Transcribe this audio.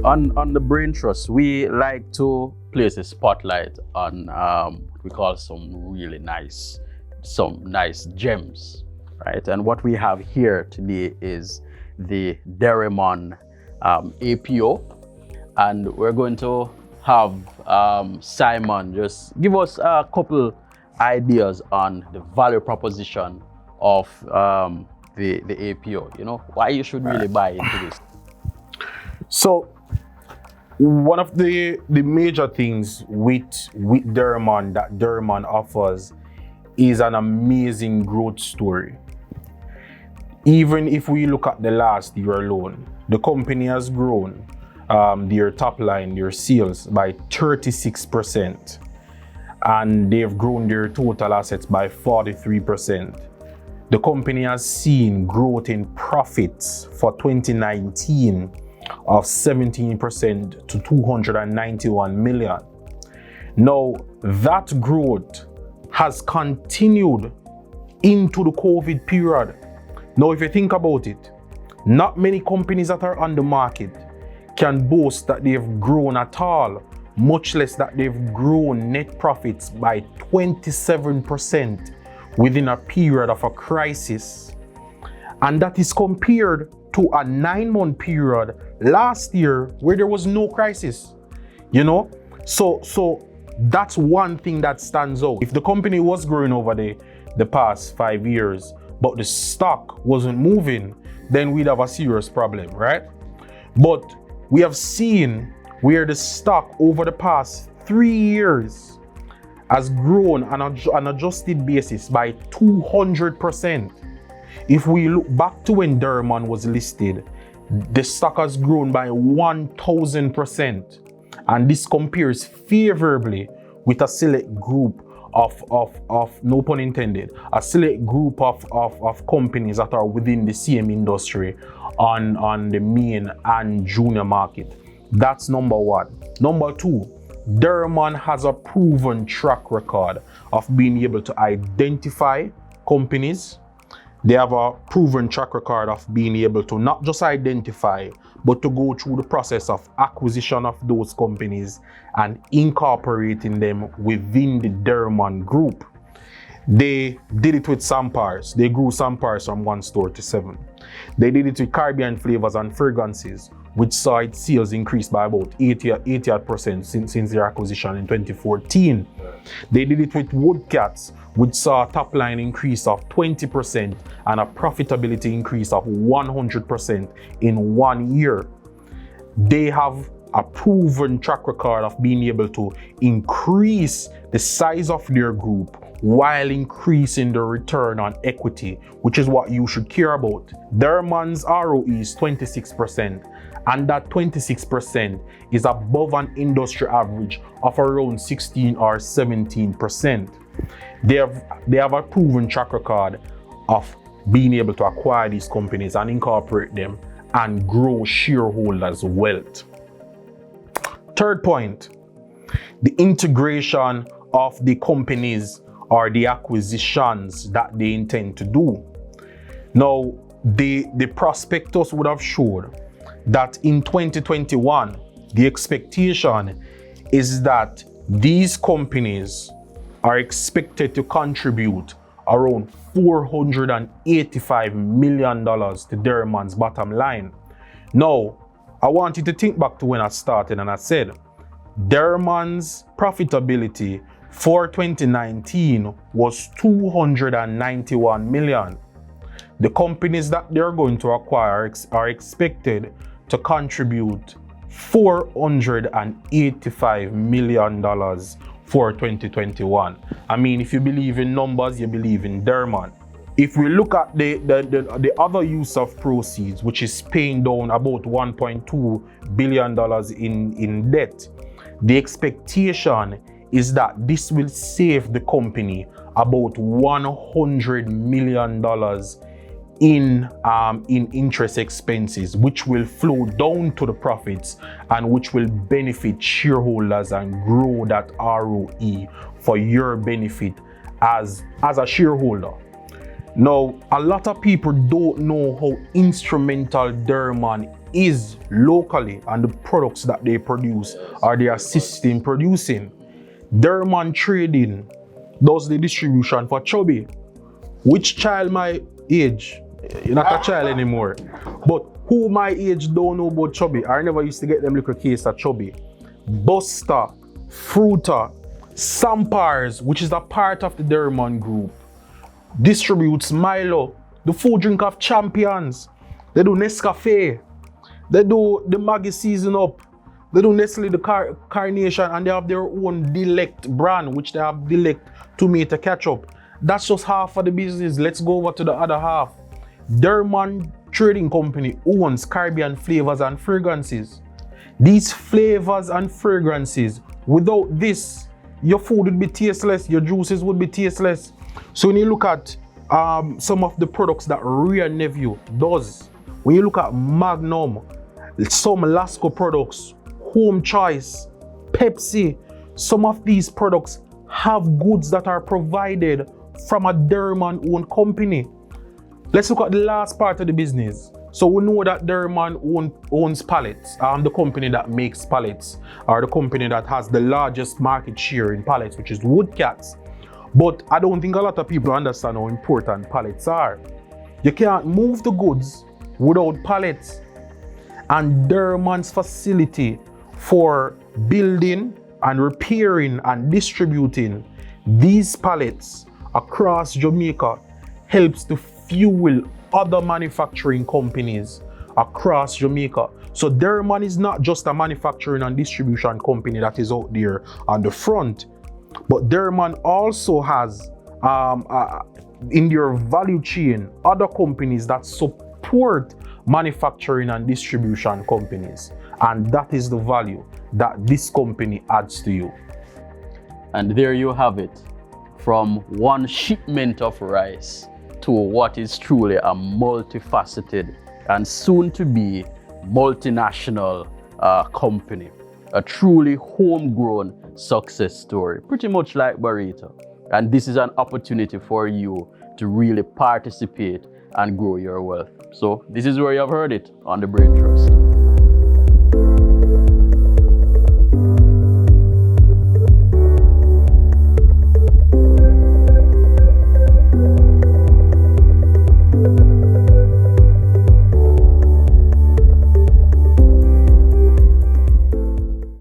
On the Brain Trust, we like to place a spotlight on what we call some nice gems, right? And what we have here today is the Derrimon APO, and we're going to have Simon just give us a couple ideas on the value proposition of the APO. You know, why you should really buy into this. So one of the major things with Derrimon that Derrimon offers is an amazing growth story. Even if we look at the last year alone, the company has grown their top line, their sales by 36%, and they've grown their total assets by 43%. The company has seen growth in profits for 2019 of 17% to 291 million. Now, that growth has continued into the COVID period. Now, if you think about it, not many companies that are on the market can boast that they've grown at all, much less that they've grown net profits by 27% within a period of a crisis. And that is compared to a 9-month period last year where there was no crisis, you know? So that's one thing that stands out. If the company was growing over the past 5 years, but the stock wasn't moving, then we'd have a serious problem, right? But we have seen where the stock over the past 3 years has grown on an adjusted basis by 200%. If we look back to when Derrimon was listed, the stock has grown by 1000%. And this compares favorably with a select group of no pun intended, a select group of companies that are within the same industry on the main and junior market. That's number one. Number two, Derrimon has a proven track record of being able to identify companies. They have a proven track record of being able to not just identify, but to go through the process of acquisition of those companies and incorporating them within the Derrimon group. They did it with Sampars. They grew Sampars from 1 store to 7. They did it with Caribbean flavors and fragrances, which saw its sales increase by about 80% since their acquisition in 2014. They did it with Woodcats, which saw a top line increase of 20% and a profitability increase of 100% in 1 year. They have a proven track record of being able to increase the size of their group while increasing the return on equity, which is what you should care about. Derrimon's ROE is 26%, and that 26% is above an industry average of around 16 or 17%. They have a proven track record of being able to acquire these companies and incorporate them and grow shareholders' wealth. Third point, the integration of the companies or the acquisitions that they intend to do. Now, the prospectus would have showed that in 2021, the expectation is that these companies are expected to contribute around $485 million to Derrimon's bottom line. Now, I want you to think back to when I started and I said, Derrimon's profitability for 2019 was 291 million. The companies that they're going to acquire are expected to contribute $485 million for 2021. I mean, if you believe in numbers, you believe in Derrimon. If we look at the other use of proceeds, which is paying down about $1.2 billion in debt, the expectation is that this will save the company about $100 million in interest expenses, which will flow down to the profits and which will benefit shareholders and grow that ROE for your benefit as a shareholder. Now, a lot of people don't know how instrumental Derrimon is locally and the products that they produce or they assist in producing. Derrimon Trading does the distribution for Chubby. Which child my age? You're not a child anymore. But who my age don't know about Chubby? I never used to get them little case of Chubby. Buster, Fruta, Sampars, which is a part of the Derrimon group, distributes Milo, the food drink of champions. They do Nescafe. They do the Maggi Season Up. They do Nestle, the Carnation, and they have their own Delect brand, which they have Delect tomato ketchup. That's just half of the business. Let's go over to the other half. Derrimon Trading Company owns Caribbean Flavors and Fragrances. These flavors and fragrances, without this, your food would be tasteless, your juices would be tasteless. So when you look at some of the products that Real Nephew does, when you look at Magnum, some Lasco products, Home Choice, Pepsi, some of these products have goods that are provided from a Derrimon owned company. Let's look at the last part of the business. So we know that Derrimon owns pallets, the company that makes pallets, or the company that has the largest market share in pallets, which is Woodcats. But I don't think a lot of people understand how important pallets are. You can't move the goods without pallets. And Derrimon's facility for building and repairing and distributing these pallets across Jamaica helps to fuel other manufacturing companies across Jamaica. So Derrimon is not just a manufacturing and distribution company that is out there on the front, but Derrimon also has in their value chain other companies that support manufacturing and distribution companies, and that is the value that this company adds to you. And there you have it, from one shipment of rice to what is truly a multifaceted and soon to be multinational company, a truly homegrown success story, pretty much like Barita. And this is an opportunity for you to really participate and grow your wealth. So this is where you have heard it on the Brain Trust.